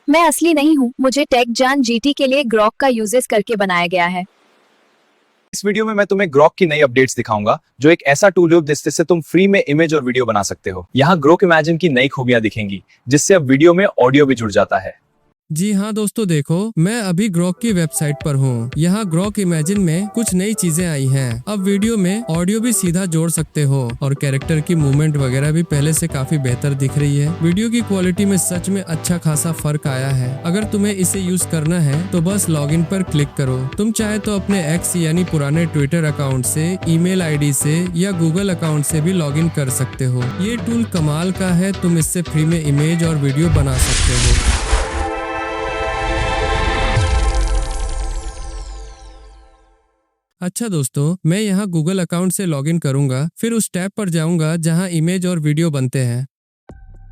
मैं असली नहीं हूँ, मुझे टेक जान जीटी के लिए ग्रॉक का यूजेस करके बनाया गया है। इस वीडियो में मैं तुम्हें ग्रोक की नई अपडेट्स दिखाऊंगा, जो एक ऐसा टूल है जिससे तुम फ्री में इमेज और वीडियो बना सकते हो। यहाँ ग्रोक इमेजिन की नई खूबियां दिखेंगी, जिससे अब वीडियो में ऑडियो भी जुड़ जाता है। जी हाँ दोस्तों, देखो मैं अभी ग्रॉक की वेबसाइट पर हूँ। यहाँ ग्रॉक इमेजिन में कुछ नई चीजें आई हैं। अब वीडियो में ऑडियो भी सीधा जोड़ सकते हो और कैरेक्टर की मूवमेंट वगैरह भी पहले से काफी बेहतर दिख रही है। वीडियो की क्वालिटी में सच में अच्छा खासा फर्क आया है। अगर तुम्हें इसे यूज करना है तो बस लॉगिन पर क्लिक करो। तुम चाहे तो अपने एक्स यानी पुराने ट्विटर अकाउंट से, ईमेल आईडी से या गूगल अकाउंट से भी लॉगिन कर सकते हो। ये टूल कमाल का है, तुम इससे फ्री में इमेज और वीडियो बना सकते हो। अच्छा दोस्तों, मैं यहाँ गूगल अकाउंट से लॉगिन करूंगा, फिर उस टैब पर जाऊंगा जहाँ इमेज और वीडियो बनते हैं।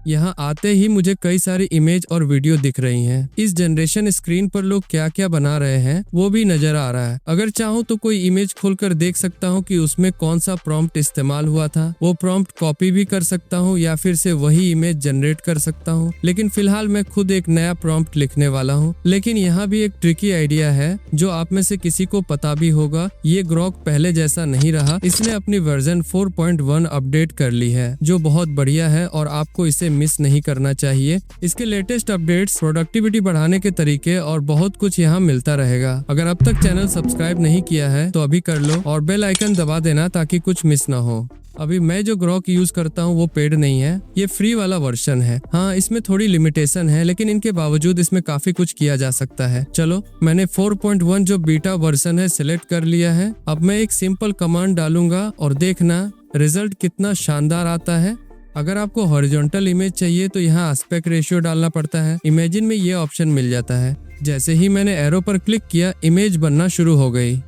यहाँ आते ही मुझे कई सारी इमेज और वीडियो दिख रही हैं। इस जनरेशन स्क्रीन पर लोग क्या क्या बना रहे हैं वो भी नजर आ रहा है। अगर चाहूँ तो कोई इमेज खोलकर देख सकता हूँ कि उसमें कौन सा प्रॉम्प्ट इस्तेमाल हुआ था। वो प्रॉम्प्ट कॉपी भी कर सकता हूँ या फिर से वही इमेज जनरेट कर सकता हूँ। लेकिन फिलहाल मैं खुद एक नया प्रॉम्प्ट लिखने वाला हूँ। लेकिन यहाँ भी एक ट्रिकी आइडिया है जो आप में से किसी को पता भी होगा। ये ग्रॉक पहले जैसा नहीं रहा, इसने अपनी वर्जन 4.1 अपडेट कर ली है, जो बहुत बढ़िया है और आपको इसे मिस नहीं करना चाहिए। इसके लेटेस्ट अपडेट्स, प्रोडक्टिविटी बढ़ाने के तरीके और बहुत कुछ यहाँ मिलता रहेगा। अगर अब तक चैनल सब्सक्राइब नहीं किया है तो अभी कर लो और बेल आइकन दबा देना ताकि कुछ मिस ना हो। अभी मैं जो ग्रॉक यूज करता हूँ वो पेड नहीं है, ये फ्री वाला वर्जन है। हाँ, इसमें थोड़ी लिमिटेशन है, लेकिन इनके बावजूद इसमें काफी कुछ किया जा सकता है। चलो, मैंने 4.1 जो बीटा वर्जन है सिलेक्ट कर लिया है। अब मैं एक सिंपल कमांड डालूंगा और देखना रिजल्ट कितना शानदार आता है। अगर आपको हॉरिजॉन्टल इमेज चाहिए तो यहाँ एस्पेक्ट रेशियो डालना पड़ता है। इमेजिन में ये ऑप्शन मिल जाता है। जैसे ही मैंने एरो पर क्लिक किया, इमेज बनना शुरू हो गई।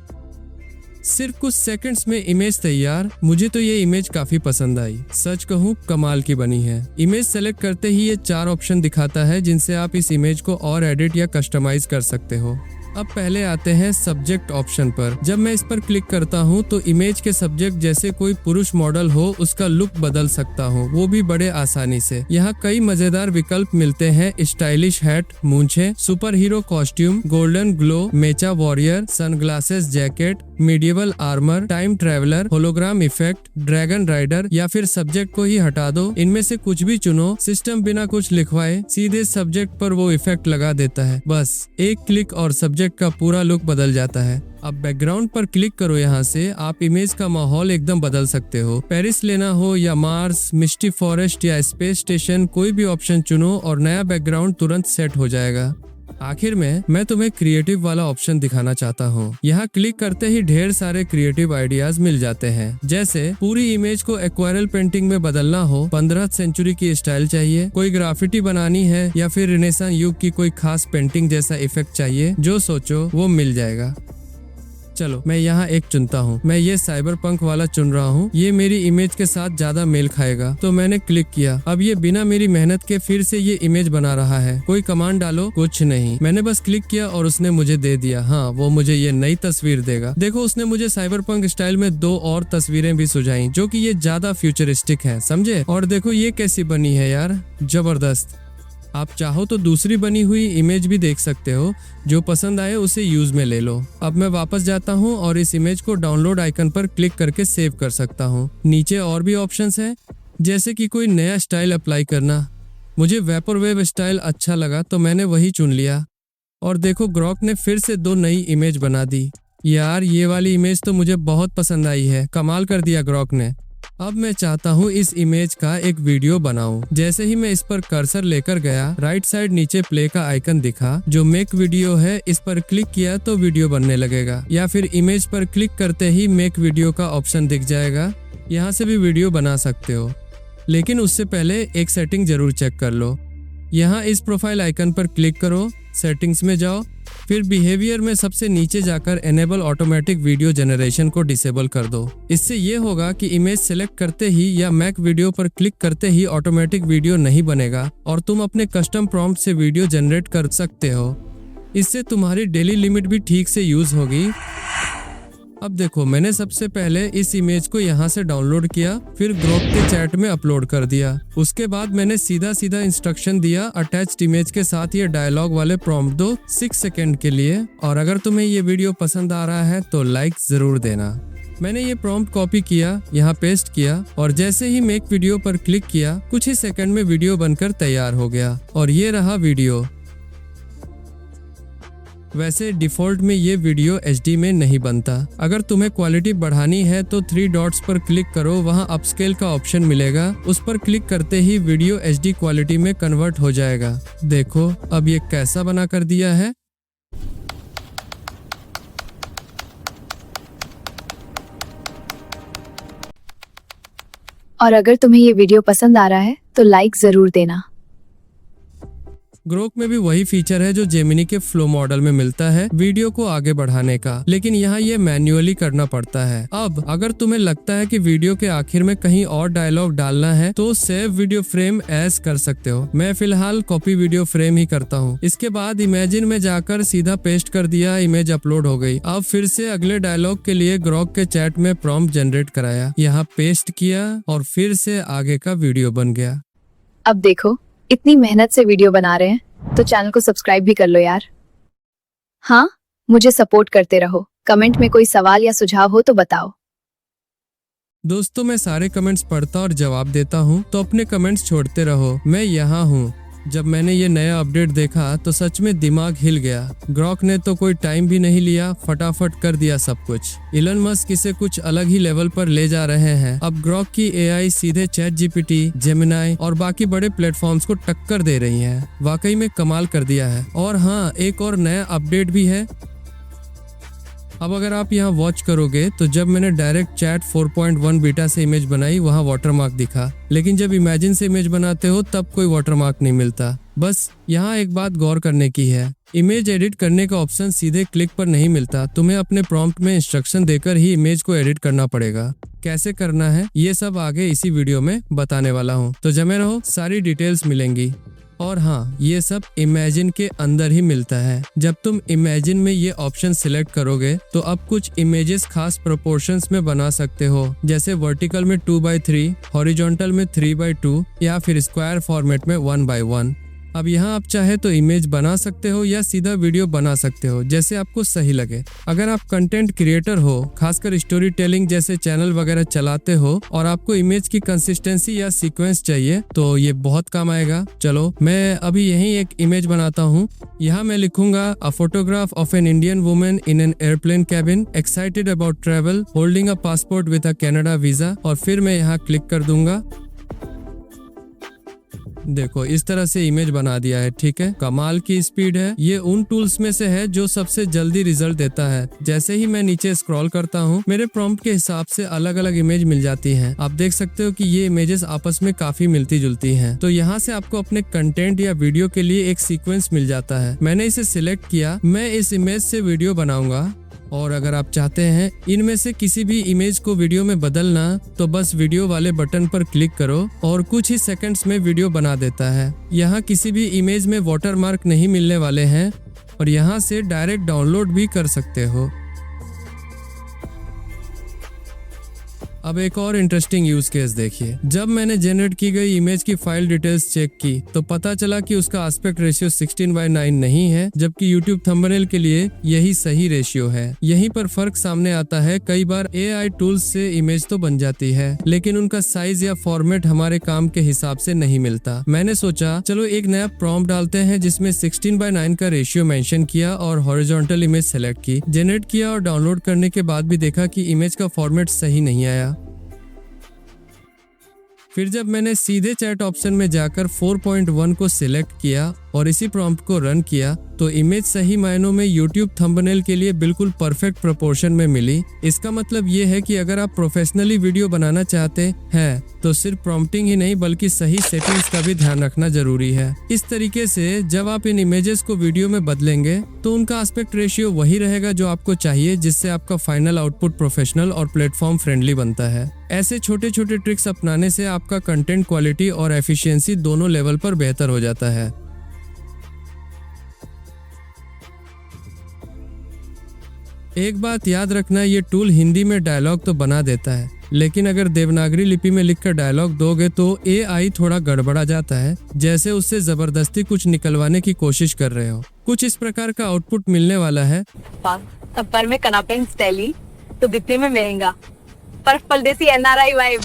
सिर्फ कुछ सेकंड्स में इमेज तैयार। मुझे तो ये इमेज काफी पसंद आई, सच कहूँ कमाल की बनी है। इमेज सेलेक्ट करते ही ये 4 ऑप्शन दिखाता है जिनसे आप इस इमेज को और एडिट या कस्टमाइज कर सकते हो। अब पहले आते हैं सब्जेक्ट ऑप्शन पर। जब मैं इस पर क्लिक करता हूँ तो इमेज के सब्जेक्ट जैसे कोई पुरुष मॉडल हो उसका लुक बदल सकता हूँ, वो भी बड़े आसानी से। यहाँ कई मजेदार विकल्प मिलते हैं। स्टाइलिश हैट, मूंछें, super hero costume, golden glow, mecha warrior, sunglasses jacket, medieval armour, time traveller, hologram effect, dragon rider या फिर सब्जेक्ट को ही हटा दो। इनमें से कुछ भी चुनो। सिस्टम बिना कुछ लिखवाए सीधे सब्जेक्ट पर वो इफेक्ट लगा देता है। बस एक क्लिक और सब्जेक्ट का पूरा लुक बदल जाता है। अब बैकग्राउंड पर क्लिक करो। यहाँ से आप इमेज का माहौल एकदम बदल सकते हो। पेरिस लेना हो या मार्स, मिस्टी फॉरेस्ट या स्पेस स्टेशन, कोई भी ऑप्शन चुनो और नया बैकग्राउंड तुरंत सेट हो जाएगा। आखिर में मैं तुम्हें क्रिएटिव वाला ऑप्शन दिखाना चाहता हूँ। यहाँ क्लिक करते ही ढेर सारे क्रिएटिव आइडियाज मिल जाते हैं। जैसे पूरी इमेज को एक्वारेल पेंटिंग में बदलना हो, 15वीं सेंचुरी की स्टाइल चाहिए, कोई ग्राफिटी बनानी है या फिर रिनेसां युग की कोई खास पेंटिंग जैसा इफेक्ट चाहिए, जो सोचो वो मिल जाएगा। चलो, मैं यहाँ एक चुनता हूँ। मैं ये साइबर पंक वाला चुन रहा हूँ, ये मेरी इमेज के साथ ज्यादा मेल खाएगा। तो मैंने क्लिक किया। अब ये बिना मेरी मेहनत के फिर से ये इमेज बना रहा है। कोई कमांड डालो, कुछ नहीं, मैंने बस क्लिक किया और उसने मुझे दे दिया। हाँ, वो मुझे ये नई तस्वीर देगा। देखो, उसने मुझे साइबर पंक स्टाइल में 2 और तस्वीरें भी सुझाई, जो कि ये ज्यादा फ्यूचरिस्टिक है, समझे। और देखो ये कैसी बनी है यार, जबरदस्त। आप चाहो तो दूसरी बनी हुई इमेज भी देख सकते हो। जो पसंद आए उसे यूज में ले लो। अब मैं वापस जाता हूँ और इस इमेज को डाउनलोड आइकन पर क्लिक करके सेव कर सकता हूँ। नीचे और भी ऑप्शंस हैं, जैसे कि कोई नया स्टाइल अप्लाई करना। मुझे वेपोरवेव स्टाइल अच्छा लगा तो मैंने वही चुन लिया। और देखो, ग्रॉक ने फिर से 2 नई इमेज बना दी। यार, ये वाली इमेज तो मुझे बहुत पसंद आई है, कमाल कर दिया ग्रॉक ने। अब मैं चाहता हूँ इस इमेज का एक वीडियो बनाऊं। जैसे ही मैं इस पर कर्सर लेकर गया, राइट साइड नीचे प्ले का आइकन दिखा, जो मेक वीडियो है। इस पर क्लिक किया तो वीडियो बनने लगेगा, या फिर इमेज पर क्लिक करते ही मेक वीडियो का ऑप्शन दिख जाएगा। यहाँ से भी वीडियो बना सकते हो, लेकिन उससे पहले एक सेटिंग जरूर चेक कर लो। यहाँ इस प्रोफाइल आइकन पर क्लिक करो, सेटिंग्स में जाओ, फिर बिहेवियर में सबसे नीचे जाकर एनेबल ऑटोमेटिक वीडियो जनरेशन को डिसेबल कर दो। इससे ये होगा कि इमेज सेलेक्ट करते ही या मैक वीडियो पर क्लिक करते ही ऑटोमेटिक वीडियो नहीं बनेगा और तुम अपने कस्टम प्रॉम्प्ट से वीडियो जनरेट कर सकते हो। इससे तुम्हारी डेली लिमिट भी ठीक से यूज होगी। अब देखो, मैंने सबसे पहले इस इमेज को यहाँ से डाउनलोड किया, फिर ग्रुप के चैट में अपलोड कर दिया। उसके बाद मैंने सीधा सीधा इंस्ट्रक्शन दिया, अटैच्ड इमेज के साथ ये डायलॉग वाले प्रॉम्प्ट दो 6 सेकंड के लिए। और अगर तुम्हें ये वीडियो पसंद आ रहा है तो लाइक जरूर देना। मैंने ये प्रॉम्प्ट कॉपी किया, यहाँ पेस्ट किया और जैसे ही मेक वीडियो पर क्लिक किया, कुछ ही सेकंड में वीडियो बनकर तैयार हो गया और ये रहा वीडियो। वैसे डिफॉल्ट में ये वीडियो HD में नहीं बनता। अगर तुम्हें क्वालिटी बढ़ानी है तो 3 डॉट्स पर क्लिक करो, वहाँ अपस्केल का ऑप्शन मिलेगा, उस पर क्लिक करते ही वीडियो HD क्वालिटी में कन्वर्ट हो जाएगा। देखो अब ये कैसा बना कर दिया है। और अगर तुम्हें ये वीडियो पसंद आ रहा है तो लाइक जरूर देना। ग्रोक में भी वही फीचर है जो जेमिनी के फ्लो मॉडल में मिलता है, वीडियो को आगे बढ़ाने का, लेकिन यहाँ ये मैन्युअली करना पड़ता है। अब अगर तुम्हें लगता है कि वीडियो के आखिर में कहीं और डायलॉग डालना है तो सेव वीडियो फ्रेम एज कर सकते हो। मैं फिलहाल कॉपी वीडियो फ्रेम ही करता हूँ। इसके बाद इमेजिन में जाकर सीधा पेस्ट कर दिया, इमेज अपलोड हो गई। अब फिर से अगले डायलॉग के लिए ग्रोक के चैट में प्रॉम्प्ट जनरेट कराया, यहाँ पेस्ट किया और फिर से आगे का वीडियो बन गया। अब देखो, इतनी मेहनत से वीडियो बना रहे हैं तो चैनल को सब्सक्राइब भी कर लो यार। हाँ, मुझे सपोर्ट करते रहो। कमेंट में कोई सवाल या सुझाव हो तो बताओ। दोस्तों, मैं सारे कमेंट्स पढ़ता और जवाब देता हूँ, तो अपने कमेंट्स छोड़ते रहो, मैं यहाँ हूँ। जब मैंने ये नया अपडेट देखा तो सच में दिमाग हिल गया। ग्रोक ने तो कोई टाइम भी नहीं लिया, फटाफट कर दिया सब कुछ। इलन मस्क इसे कुछ अलग ही लेवल पर ले जा रहे हैं। अब ग्रोक की AI सीधे ChatGPT, जेमिनी और बाकी बड़े प्लेटफॉर्म्स को टक्कर दे रही है। वाकई में कमाल कर दिया है। और हाँ, एक और नया अपडेट भी है। अब अगर आप यहाँ वॉच करोगे तो जब मैंने डायरेक्ट चैट 4.1 बीटा से इमेज बनाई, वहाँ वाटरमार्क दिखा, लेकिन जब इमेजिन से इमेज बनाते हो तब कोई वाटरमार्क नहीं मिलता। बस यहाँ एक बात गौर करने की है, इमेज एडिट करने का ऑप्शन सीधे क्लिक पर नहीं मिलता। तुम्हें अपने प्रॉम्प्ट में इंस्ट्रक्शन देकर ही इमेज को एडिट करना पड़ेगा। कैसे करना है ये सब आगे इसी वीडियो में बताने वाला हूँ, तो जमे रहो, सारी डिटेल्स मिलेंगी। और हाँ, ये सब इमेजिन के अंदर ही मिलता है। जब तुम इमेजिन में ये ऑप्शन सिलेक्ट करोगे तो अब कुछ इमेजेस खास प्रोपोर्शंस में बना सकते हो, जैसे वर्टिकल में 2:3, हॉरिजॉन्टल में 3:2 या फिर स्क्वायर फॉर्मेट में 1:1। अब यहाँ आप चाहे तो इमेज बना सकते हो या सीधा वीडियो बना सकते हो, जैसे आपको सही लगे। अगर आप कंटेंट क्रिएटर हो, खासकर स्टोरी टेलिंग जैसे चैनल वगैरह चलाते हो और आपको इमेज की कंसिस्टेंसी या सीक्वेंस चाहिए तो ये बहुत काम आएगा। चलो मैं अभी यहीं एक इमेज बनाता हूँ। यहाँ मैं लिखूंगा a photograph of an Indian women in an airplane cabin, excited about travel, holding a passport with a Canada visa, और फिर मैं यहाँ क्लिक कर दूंगा। देखो इस तरह से इमेज बना दिया है। ठीक है, कमाल की स्पीड है। ये उन टूल्स में से है जो सबसे जल्दी रिजल्ट देता है। जैसे ही मैं नीचे स्क्रॉल करता हूँ, मेरे प्रॉम्प्ट के हिसाब से अलग अलग इमेज मिल जाती हैं। आप देख सकते हो कि ये इमेजेस आपस में काफी मिलती जुलती हैं। तो यहाँ से आपको अपने कंटेंट या वीडियो के लिए एक सीक्वेंस मिल जाता है। मैंने इसे सिलेक्ट किया, मैं इस इमेज से वीडियो बनाऊंगा। और अगर आप चाहते हैं इनमें से किसी भी इमेज को वीडियो में बदलना तो बस वीडियो वाले बटन पर क्लिक करो और कुछ ही सेकंड्स में वीडियो बना देता है। यहाँ किसी भी इमेज में वाटरमार्क नहीं मिलने वाले हैं और यहाँ से डायरेक्ट डाउनलोड भी कर सकते हो। अब एक और इंटरेस्टिंग यूज केस देखिए। जब मैंने जनरेट की गई इमेज की फाइल डिटेल्स चेक की तो पता चला कि उसका एस्पेक्ट रेशियो 16:9 नहीं है, जबकि YouTube थंबनेल के लिए यही सही रेशियो है। यहीं पर फर्क सामने आता है। कई बार AI टूल्स से इमेज तो बन जाती है, लेकिन उनका साइज या फॉर्मेट हमारे काम के हिसाब से नहीं मिलता। मैंने सोचा चलो एक नया प्रॉम्प्ट डालते हैं जिसमें 16:9 का रेशियो मेंशन किया और हॉरिजॉन्टल इमेज सेलेक्ट की, जनरेट किया और डाउनलोड करने के बाद भी देखा कि इमेज का फॉर्मेट सही नहीं आया। फिर जब मैंने सीधे चैट ऑप्शन में जाकर 4.1 को सिलेक्ट किया और इसी प्रॉम्प्ट को रन किया तो इमेज सही मायनों में YouTube थंबनेल के लिए बिल्कुल परफेक्ट प्रोपोर्शन में मिली। इसका मतलब ये है कि अगर आप प्रोफेशनली वीडियो बनाना चाहते हैं तो सिर्फ प्रॉम्प्टिंग ही नहीं बल्कि सही सेटिंग्स का भी ध्यान रखना जरूरी है। इस तरीके से जब आप इन इमेजेस को वीडियो में बदलेंगे तो उनका एस्पेक्ट रेशियो वही रहेगा जो आपको चाहिए, जिससे आपका फाइनल आउटपुट प्रोफेशनल और प्लेटफॉर्म फ्रेंडली बनता है। ऐसे छोटे छोटे ट्रिक्स अपनाने से आपका कंटेंट क्वालिटी और एफिशिएंसी दोनों लेवल पर बेहतर हो जाता है। एक बात याद रखना, ये टूल हिंदी में डायलॉग तो बना देता है, लेकिन अगर देवनागरी लिपि में लिखकर डायलॉग दोगे तो AI थोड़ा गड़बड़ा जाता है, जैसे उससे जबरदस्ती कुछ निकलवाने की कोशिश कर रहे हो। कुछ इस प्रकार का आउटपुट मिलने वाला है। पर में कनापेन स्टैली तो दिखने में महंगा, पर परदेसी NRI वाइब।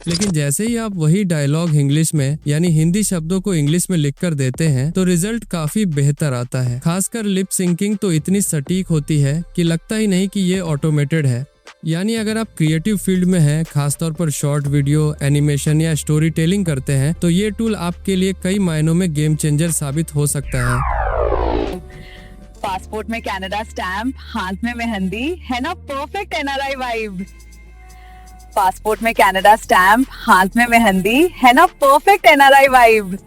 लेकिन जैसे ही आप वही डायलॉग इंग्लिश में यानी हिंदी शब्दों को इंग्लिश में लिखकर देते हैं तो रिजल्ट काफी बेहतर आता है। खासकर लिप सिंकिंग तो इतनी सटीक होती है कि लगता ही नहीं कि ये ऑटोमेटेड है। यानी अगर आप क्रिएटिव फील्ड में हैं, खासतौर पर शॉर्ट वीडियो, एनिमेशन या स्टोरी टेलिंग करते हैं, तो ये टूल आपके लिए कई मायनों में गेम चेंजर साबित हो सकता है। पासपोर्ट में कनाडा स्टैम्प, हाथ में मेहंदी, है ना परफेक्ट NRI वाइब। पासपोर्ट में कनाडा स्टैम्प, हाथ में मेहंदी, है ना परफेक्ट NRI वाइब।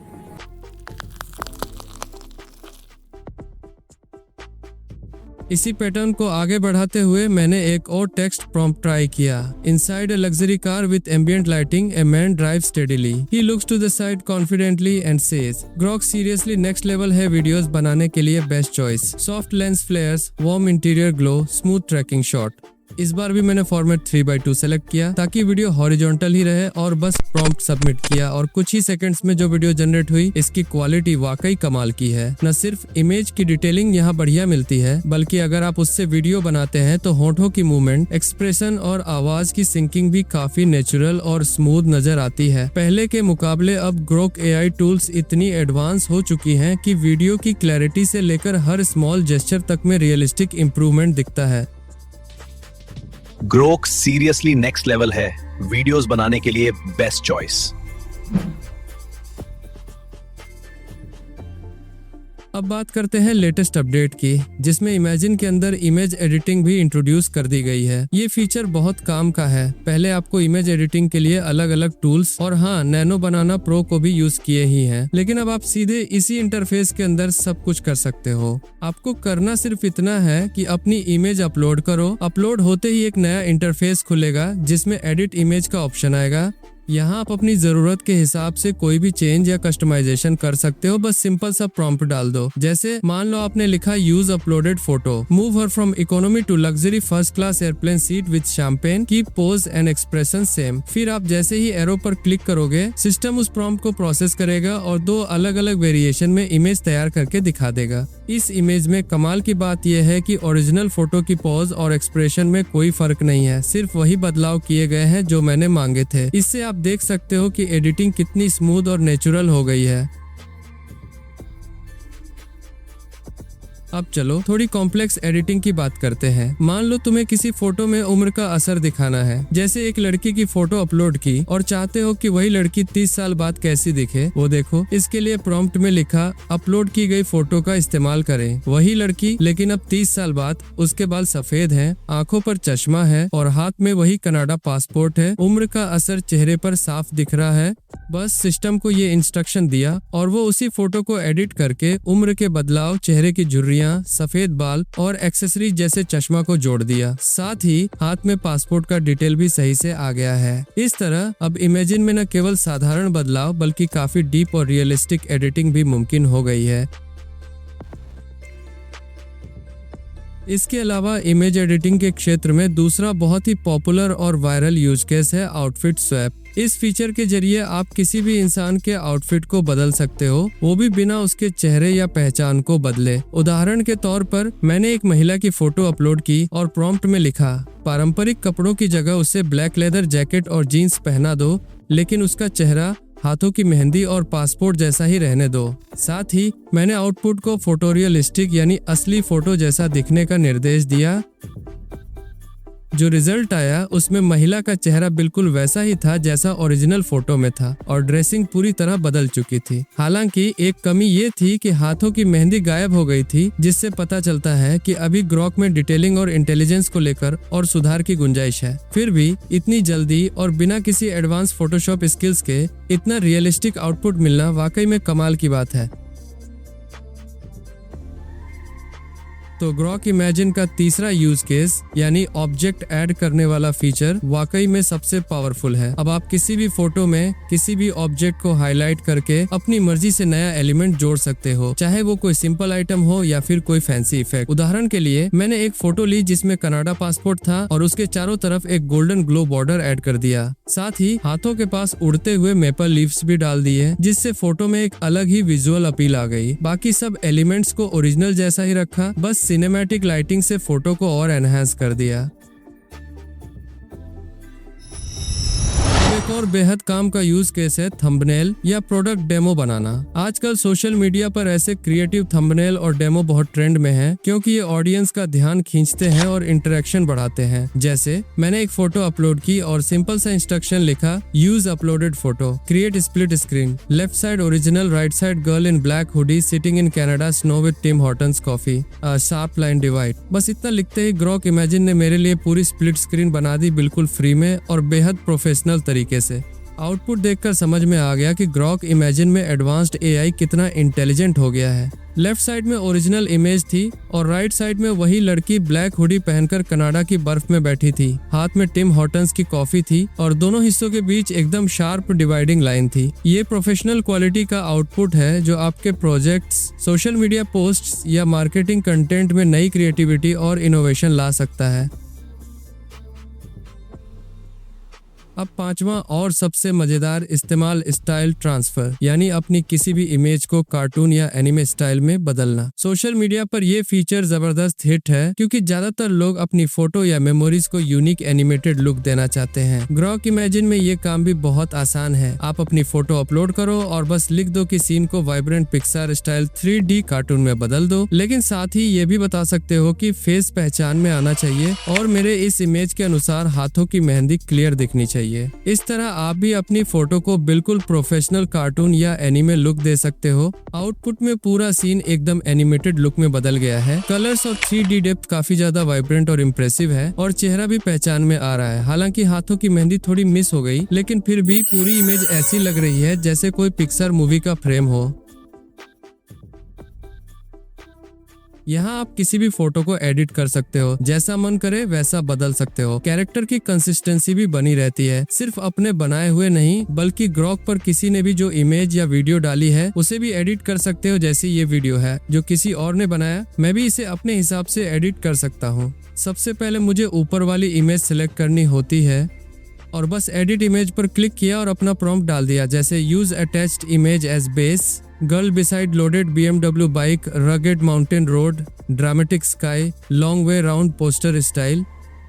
इसी पैटर्न को आगे बढ़ाते हुए मैंने एक और टेक्स्ट प्रॉम्प्ट ट्राई किया। Inside a luxury car with ambient lighting, a man drive steadily. He looks to the side confidently and says, Grok seriously next level है वीडियोस बनाने के लिए best choice. Soft lens flares, warm interior glow, smooth trekking shot. इस बार भी मैंने format 3:2 select किया ताकि video horizontal ही रहे और बस प्रॉम्प्ट सबमिट किया और कुछ ही सेकंड्स में जो वीडियो जनरेट हुई, इसकी क्वालिटी वाकई कमाल की है। न सिर्फ इमेज की डिटेलिंग यहाँ बढ़िया मिलती है, बल्कि अगर आप उससे वीडियो बनाते हैं तो होठों की मूवमेंट, एक्सप्रेशन और आवाज की सिंकिंग भी काफी नेचुरल और स्मूथ नजर आती है। पहले के मुकाबले अब ग्रोक AI टूल्स इतनी एडवांस हो चुकी हैं कि वीडियो की क्लैरिटी से लेकर हर स्मॉल जेस्चर तक में रियलिस्टिक इम्प्रूवमेंट दिखता है। ग्रोक सीरियसली नेक्स्ट लेवल है, वीडियोस बनाने के लिए बेस्ट चॉइस। अब बात करते हैं लेटेस्ट अपडेट की, जिसमें इमेजिन के अंदर इमेज एडिटिंग भी इंट्रोड्यूस कर दी गई है। ये फीचर बहुत काम का है। पहले आपको इमेज एडिटिंग के लिए अलग अलग टूल्स और हाँ, नैनो बनाना प्रो को भी यूज किए ही हैं, लेकिन अब आप सीधे इसी इंटरफेस के अंदर सब कुछ कर सकते हो। आपको करना सिर्फ इतना है कि अपनी इमेज अपलोड करो। अपलोड होते ही एक नया इंटरफेस खुलेगा जिसमें एडिट इमेज का ऑप्शन आएगा। यहाँ आप अपनी जरूरत के हिसाब से कोई भी चेंज या कस्टमाइजेशन कर सकते हो। बस सिंपल सा प्रॉम्प्ट डाल दो, जैसे मान लो आपने लिखा use uploaded photo, move her from economy to luxury first class airplane seat with champagne, keep pose and expression same. फिर आप जैसे ही एरो पर क्लिक करोगे, सिस्टम उस प्रॉम्प्ट को प्रोसेस करेगा और 2 अलग अलग वेरिएशन में इमेज तैयार करके दिखा देगा। इस इमेज में कमाल की बात यह है कि ओरिजिनल फोटो की पोज और एक्सप्रेशन में कोई फर्क नहीं है, सिर्फ वही बदलाव किए गए हैं जो मैंने मांगे थे। इससे आप देख सकते हो कि एडिटिंग कितनी स्मूथ और नेचुरल हो गई है। अब चलो थोड़ी कॉम्प्लेक्स एडिटिंग की बात करते हैं। मान लो तुम्हें किसी फोटो में उम्र का असर दिखाना है, जैसे एक लड़की की फोटो अपलोड की और चाहते हो कि वही लड़की 30 साल बाद कैसी दिखे वो देखो। इसके लिए प्रॉम्प्ट में लिखा, अपलोड की गई फोटो का इस्तेमाल करें। वही लड़की, लेकिन अब 30 साल बाद। उसके बाल सफेद हैं, आंखों पर चश्मा है और हाथ में वही कनाडा पासपोर्ट है। उम्र का असर चेहरे पर साफ दिख रहा है। बस सिस्टम को ये इंस्ट्रक्शन दिया और वो उसी फोटो को एडिट करके उम्र के बदलाव, चेहरे की झुर्रियां, सफेद बाल और एक्सेसरीज जैसे चश्मा को जोड़ दिया। साथ ही हाथ में पासपोर्ट का डिटेल भी सही से आ गया है। इस तरह अब इमेजिन में न केवल साधारण बदलाव बल्कि काफी डीप और रियलिस्टिक एडिटिंग भी मुमकिन हो गई है। इसके अलावा इमेज एडिटिंग के क्षेत्र में दूसरा बहुत ही पॉपुलर और वायरल यूज केस है आउटफिट स्वैप। इस फीचर के जरिए आप किसी भी इंसान के आउटफिट को बदल सकते हो, वो भी बिना उसके चेहरे या पहचान को बदले। उदाहरण के तौर पर मैंने एक महिला की फोटो अपलोड की और प्रॉम्प्ट में लिखा, पारंपरिक कपड़ों की जगह उसे ब्लैक लेदर जैकेट और जीन्स पहना दो, लेकिन उसका चेहरा, हाथों की मेहंदी और पासपोर्ट जैसा ही रहने दो। साथ ही मैंने आउटपुट को फोटोरियलिस्टिक यानी असली फोटो जैसा दिखने का निर्देश दिया। जो रिजल्ट आया उसमें महिला का चेहरा बिल्कुल वैसा ही था जैसा ओरिजिनल फोटो में था और ड्रेसिंग पूरी तरह बदल चुकी थी। हालांकि एक कमी ये थी कि हाथों की मेहंदी गायब हो गई थी, जिससे पता चलता है कि अभी ग्रोक में डिटेलिंग और इंटेलिजेंस को लेकर और सुधार की गुंजाइश है। फिर भी इतनी जल्दी और बिना किसी एडवांस फोटोशॉप स्किल्स के इतना रियलिस्टिक आउटपुट मिलना वाकई में कमाल की बात है। तो ग्रॉक इमेजिन का तीसरा यूज केस यानी ऑब्जेक्ट ऐड करने वाला फीचर वाकई में सबसे पावरफुल है। अब आप किसी भी फोटो में किसी भी ऑब्जेक्ट को हाईलाइट करके अपनी मर्जी से नया एलिमेंट जोड़ सकते हो, चाहे वो कोई सिंपल आइटम हो या फिर कोई फैंसी इफेक्ट। उदाहरण के लिए मैंने एक फोटो ली जिसमें कनाडा पासपोर्ट था और उसके चारों तरफ एक गोल्डन ग्लो बॉर्डर ऐड कर दिया। साथ ही हाथों के पास उड़ते हुए मेपल लीव्स भी डाल दिए, जिससे फोटो में एक अलग ही विजुअल अपील आ गई। बाकी सब एलिमेंट्स को ओरिजिनल जैसा ही रखा, बस सिनेमैटिक लाइटिंग से फोटो को और एनहांस कर दिया। एक और बेहद काम का यूज केस है थंबनेल या प्रोडक्ट डेमो बनाना। आजकल सोशल मीडिया पर ऐसे क्रिएटिव थंबनेल और डेमो बहुत ट्रेंड में है, क्योंकि ये ऑडियंस का ध्यान खींचते हैं और इंटरेक्शन बढ़ाते हैं। जैसे मैंने एक फोटो अपलोड की और सिंपल सा इंस्ट्रक्शन लिखा, use uploaded photo, create split screen, left side original, right side girl in black hoodie sitting in Canada snow with Tim Hortons coffee, sharp line divide. बस इतना लिखते ही ग्रॉक इमेजिन ने मेरे लिए पूरी स्प्लिट स्क्रीन बना दी, बिल्कुल फ्री में और बेहद प्रोफेशनल तरीके से। आउटपुट देखकर समझ में आ गया कि ग्रॉक इमेजिन में एडवांस्ड एआई कितना इंटेलिजेंट हो गया है। लेफ्ट साइड में ओरिजिनल इमेज थी और राइट साइड में वही लड़की ब्लैक हुडी पहनकर कनाडा की बर्फ में बैठी थी, हाथ में टिम हॉर्टन्स की कॉफी थी और दोनों हिस्सों के बीच एकदम शार्प डिवाइडिंग लाइन थी। ये प्रोफेशनल क्वालिटी का आउटपुट है जो आपके प्रोजेक्ट्स, सोशल मीडिया पोस्ट्स या मार्केटिंग कंटेंट में नई क्रिएटिविटी और इनोवेशन ला सकता है। अब पांचवा और सबसे मजेदार इस्तेमाल, स्टाइल ट्रांसफर, यानी अपनी किसी भी इमेज को कार्टून या एनिमे स्टाइल में बदलना। सोशल मीडिया पर यह फीचर जबरदस्त हिट है, क्योंकि ज्यादातर लोग अपनी फोटो या मेमोरीज को यूनिक एनिमेटेड लुक देना चाहते हैं। ग्रॉक इमेजिन में ये काम भी बहुत आसान है। आप अपनी फोटो अपलोड करो और बस लिख दो कि सीन को vibrant Pixar style 3D cartoon में बदल दो, लेकिन साथ ही ये भी बता सकते हो कि फेस पहचान में आना चाहिए और मेरे इस इमेज के अनुसार हाथों की मेहंदी क्लियर दिखनी चाहिए। इस तरह आप भी अपनी फोटो को बिल्कुल प्रोफेशनल कार्टून या एनिमे लुक दे सकते हो। आउटपुट में पूरा सीन एकदम एनिमेटेड लुक में बदल गया है। कलर्स और 3D डेप्थ काफी ज्यादा वाइब्रेंट और इम्प्रेसिव है और चेहरा भी पहचान में आ रहा है। हालांकि हाथों की मेहंदी थोड़ी मिस हो गई, लेकिन फिर भी पूरी इमेज ऐसी लग रही है जैसे कोई पिक्सर मूवी का फ्रेम हो। यहाँ आप किसी भी फोटो को एडिट कर सकते हो, जैसा मन करे वैसा बदल सकते हो। कैरेक्टर की कंसिस्टेंसी भी बनी रहती है, सिर्फ अपने बनाए हुए नहीं बल्कि ग्रॉक पर किसी ने भी जो इमेज या वीडियो डाली है उसे भी एडिट कर सकते हो। जैसे ये वीडियो है जो किसी और ने बनाया, मैं भी इसे अपने हिसाब से एडिट कर सकता हूँ। सबसे पहले मुझे ऊपर वाली इमेज सिलेक्ट करनी होती है और बस एडिट इमेज पर क्लिक किया और अपना प्रॉम्प्ट डाल दिया, जैसे use attached image as base, girl beside loaded BMW bike, rugged mountain road, dramatic sky, long way round poster style,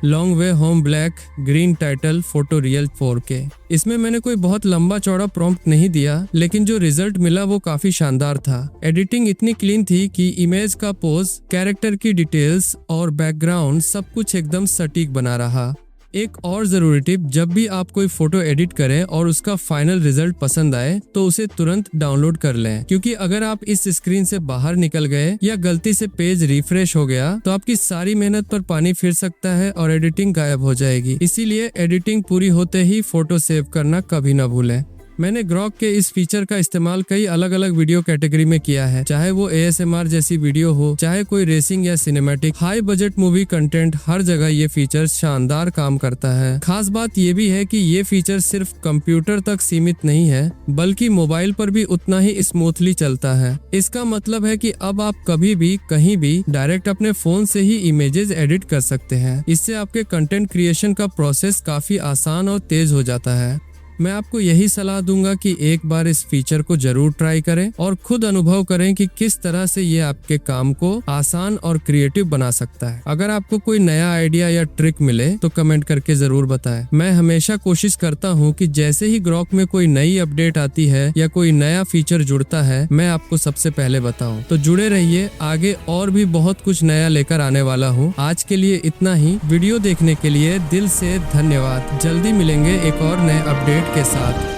long way home black, green title, photo real 4K। इसमें मैंने कोई बहुत लंबा चौड़ा प्रॉम्प्ट नहीं दिया, लेकिन जो रिजल्ट मिला वो काफी शानदार था। एडिटिंग इतनी क्लीन थी कि इमेज का पोज, कैरेक्टर की डिटेल्स और बैकग्राउंड सब कुछ एकदम सटीक बना रहा। एक और जरूरी टिप, जब भी आप कोई फोटो एडिट करें और उसका फाइनल रिजल्ट पसंद आए तो उसे तुरंत डाउनलोड कर लें, क्योंकि अगर आप इस स्क्रीन से बाहर निकल गए या गलती से पेज रिफ्रेश हो गया तो आपकी सारी मेहनत पर पानी फिर सकता है और एडिटिंग गायब हो जाएगी। इसीलिए एडिटिंग पूरी होते ही फोटो सेव करना कभी न भूलें। मैंने ग्रॉक के इस फीचर का इस्तेमाल कई अलग अलग वीडियो कैटेगरी में किया है, चाहे वो ASMR जैसी वीडियो हो, चाहे कोई रेसिंग या cinematic, high budget movie content, हर जगह ये फीचर शानदार काम करता है। खास बात ये भी है कि ये फीचर सिर्फ कंप्यूटर तक सीमित नहीं है, बल्कि मोबाइल पर भी उतना ही स्मूथली चलता है। इसका मतलब है कि अब आप कभी भी कहीं भी डायरेक्ट अपने फोन से ही इमेजेस एडिट कर सकते हैं। इससे आपके कंटेंट क्रिएशन का प्रोसेस काफी आसान और तेज हो जाता है। मैं आपको यही सलाह दूंगा कि एक बार इस फीचर को जरूर ट्राई करें और खुद अनुभव करें कि किस तरह से ये आपके काम को आसान और क्रिएटिव बना सकता है। अगर आपको कोई नया आइडिया या ट्रिक मिले तो कमेंट करके जरूर बताएं। मैं हमेशा कोशिश करता हूँ कि जैसे ही ग्रॉक में कोई नई अपडेट आती है या कोई नया फीचर जुड़ता है, मैं आपको सबसे पहले बताऊं। तो जुड़े रहिए, आगे और भी बहुत कुछ नया लेकर आने वाला हूँ। आज के लिए इतना ही। वीडियो देखने के लिए दिल से धन्यवाद। जल्दी मिलेंगे एक और नए अपडेट के साथ।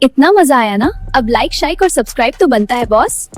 इतना मजा आया ना, अब लाइक, शेयर और सब्सक्राइब तो बनता है बॉस।